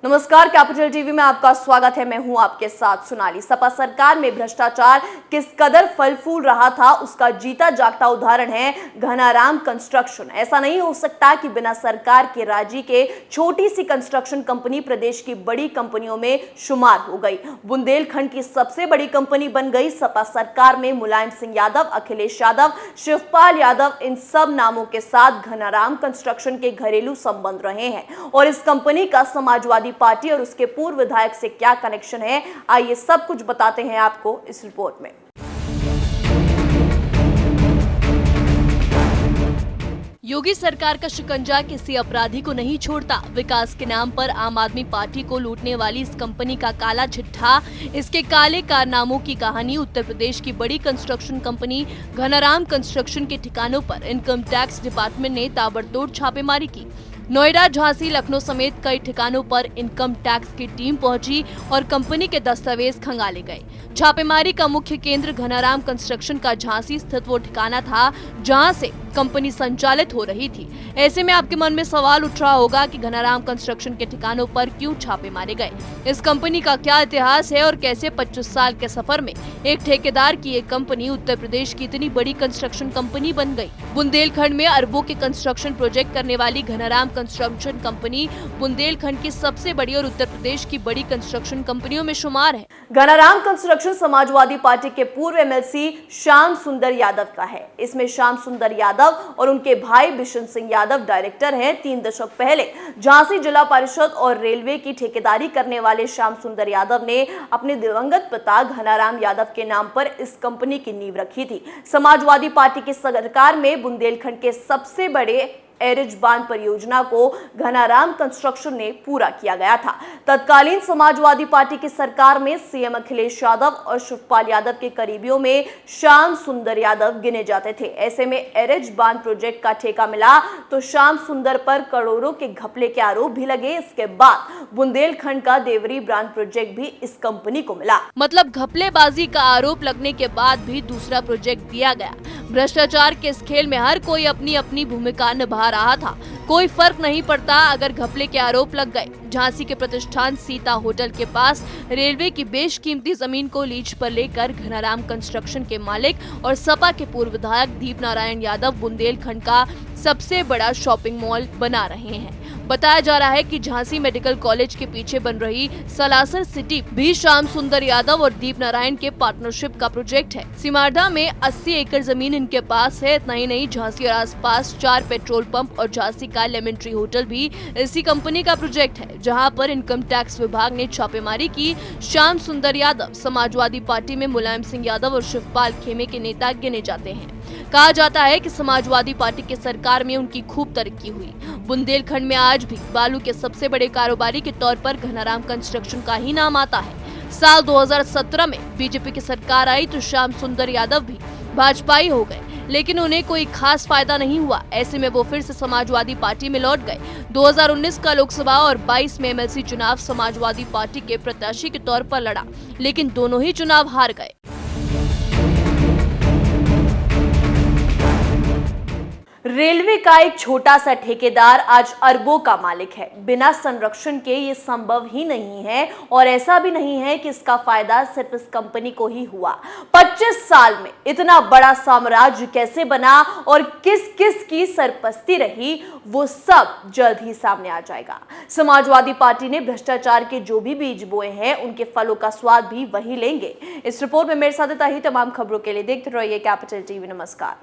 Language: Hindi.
नमस्कार, कैपिटल टीवी में आपका स्वागत है। मैं हूं आपके साथ सोनाली। सपा सरकार में भ्रष्टाचार किस कदर फल फूल रहा था उसका जीता जागता उदाहरण है घनाराम कंस्ट्रक्शन। ऐसा नहीं हो सकता कि बिना सरकार के राजी के छोटी सी कंस्ट्रक्शन कंपनी प्रदेश की बड़ी कंपनियों में शुमार हो गई। बुंदेलखंड की सबसे बड़ी कंपनी बन गई। सपा सरकार में मुलायम सिंह यादव, अखिलेश यादव, शिवपाल यादव, इन सब नामों के साथ घनाराम कंस्ट्रक्शन के घरेलू संबंध रहे हैं और इस कंपनी का समाजवादी पार्टी और उसके पूर्व विधायक से क्या कनेक्शन है, आइए सब कुछ बताते हैं आपको इस रिपोर्ट में। योगी सरकार का शिकंजा किसी अपराधी को नहीं छोड़ता। विकास के नाम पर आम आदमी पार्टी को लूटने वाली इस कंपनी का काला चिट्ठा, इसके काले कारनामों की कहानी। उत्तर प्रदेश की बड़ी कंस्ट्रक्शन कंपनी घनाराम कंस्ट्रक्शन के ठिकानों पर इनकम टैक्स डिपार्टमेंट ने ताबड़तोड़ छापेमारी की। नोएडा, झांसी, लखनऊ समेत कई ठिकानों पर इनकम टैक्स की टीम पहुंची और कंपनी के दस्तावेज खंगाले गए। छापेमारी का मुख्य केंद्र घनाराम कंस्ट्रक्शन का झांसी स्थित वो ठिकाना था जहां से कंपनी संचालित हो रही थी। ऐसे में आपके मन में सवाल उठ रहा होगा कि घनाराम कंस्ट्रक्शन के ठिकानों पर क्यों छापे मारे गए। इस कंपनी का क्या इतिहास है और कैसे 25 साल के सफर में एक ठेकेदार की एक कंपनी उत्तर प्रदेश की इतनी बड़ी कंस्ट्रक्शन कंपनी बन गई। बुंदेलखंड में अरबों के कंस्ट्रक्शन प्रोजेक्ट करने वाली घनाराम कंस्ट्रक्शन कंपनी बुंदेलखंड की सबसे बड़ी और उत्तर प्रदेश की बड़ी कंस्ट्रक्शन कंपनियों में शुमार है। घनाराम कंस्ट्रक्शन समाजवादी पार्टी के पूर्व एमएलसी श्याम सुंदर यादव का है। इसमें श्याम सुंदर यादव और उनके भाई बिशन सिंह यादव डायरेक्टर हैं। 3 दशक पहले झांसी जिला परिषद और रेलवे की ठेकेदारी करने वाले श्याम सुंदर यादव ने अपने दिवंगत पिता घनाराम यादव के नाम पर इस कंपनी की नींव रखी थी। समाजवादी पार्टी की सरकार में बुंदेलखंड के सबसे बड़े एरिज बांध परियोजना को घनाराम कंस्ट्रक्शन ने पूरा किया गया था। तत्कालीन समाजवादी पार्टी की सरकार में सीएम अखिलेश यादव और शिवपाल यादव के करीबियों में श्याम सुंदर यादव गिने जाते थे। ऐसे में एरिज बांध प्रोजेक्ट का ठेका मिला तो श्याम सुंदर पर करोड़ों के घपले के आरोप भी लगे। इसके बाद बुंदेलखंड का देवरी बांध प्रोजेक्ट भी इस कंपनी को मिला। मतलब घपलेबाजी का आरोप लगने के बाद भी दूसरा प्रोजेक्ट दिया गया। भ्रष्टाचार के इस खेल में हर कोई अपनी अपनी भूमिका निभा रहा था। कोई फर्क नहीं पड़ता अगर घपले के आरोप लग गए। झांसी के प्रतिष्ठान सीता होटल के पास रेलवे की बेशकीमती जमीन को लीज पर लेकर घनाराम कंस्ट्रक्शन के मालिक और सपा के पूर्व विधायक दीप नारायण यादव बुंदेलखंड का सबसे बड़ा शॉपिंग मॉल बना रहे हैं। बताया जा रहा है कि झांसी मेडिकल कॉलेज के पीछे बन रही सलासर सिटी भी श्याम सुंदर यादव और दीप नारायण के पार्टनरशिप का प्रोजेक्ट है। सिमारधा में 80 एकड़ जमीन इनके पास है। इतना ही नहीं, झांसी और आसपास 4 पेट्रोल पंप और झांसी का लेमन ट्री होटल भी इसी कंपनी का प्रोजेक्ट है, जहां पर इनकम टैक्स विभाग ने छापेमारी की। श्याम सुंदर यादव समाजवादी पार्टी में मुलायम सिंह यादव और शिवपाल खेमे के नेता गिने जाते हैं। कहा जाता है कि समाजवादी पार्टी की सरकार में उनकी खूब तरक्की हुई। बुंदेलखंड में आज भी बालू के सबसे बड़े कारोबारी के तौर पर घनाराम कंस्ट्रक्शन का ही नाम आता है। साल 2017 में बीजेपी की सरकार आई तो श्याम सुंदर यादव भी भाजपाई हो गए, लेकिन उन्हें कोई खास फायदा नहीं हुआ। ऐसे में वो फिर से समाजवादी पार्टी में लौट गए। 2019 का लोकसभा और 22 में एमएलसी चुनाव समाजवादी पार्टी के प्रत्याशी के तौर पर लड़ा, लेकिन दोनों ही चुनाव हार गए। रेलवे का एक छोटा सा ठेकेदार आज अरबों का मालिक है। बिना संरक्षण के ये संभव ही नहीं है और ऐसा भी नहीं है कि इसका फायदा सिर्फ इस कंपनी को ही हुआ। 25 साल में इतना बड़ा साम्राज्य कैसे बना और किस किस की सरपस्ती रही, वो सब जल्द ही सामने आ जाएगा। समाजवादी पार्टी ने भ्रष्टाचार के जो भी बीज बोए हैं उनके फलों का स्वाद भी वही लेंगे। इस रिपोर्ट में मेरे साथ ही तमाम खबरों के लिए देखते रहिए कैपिटल टीवी। नमस्कार।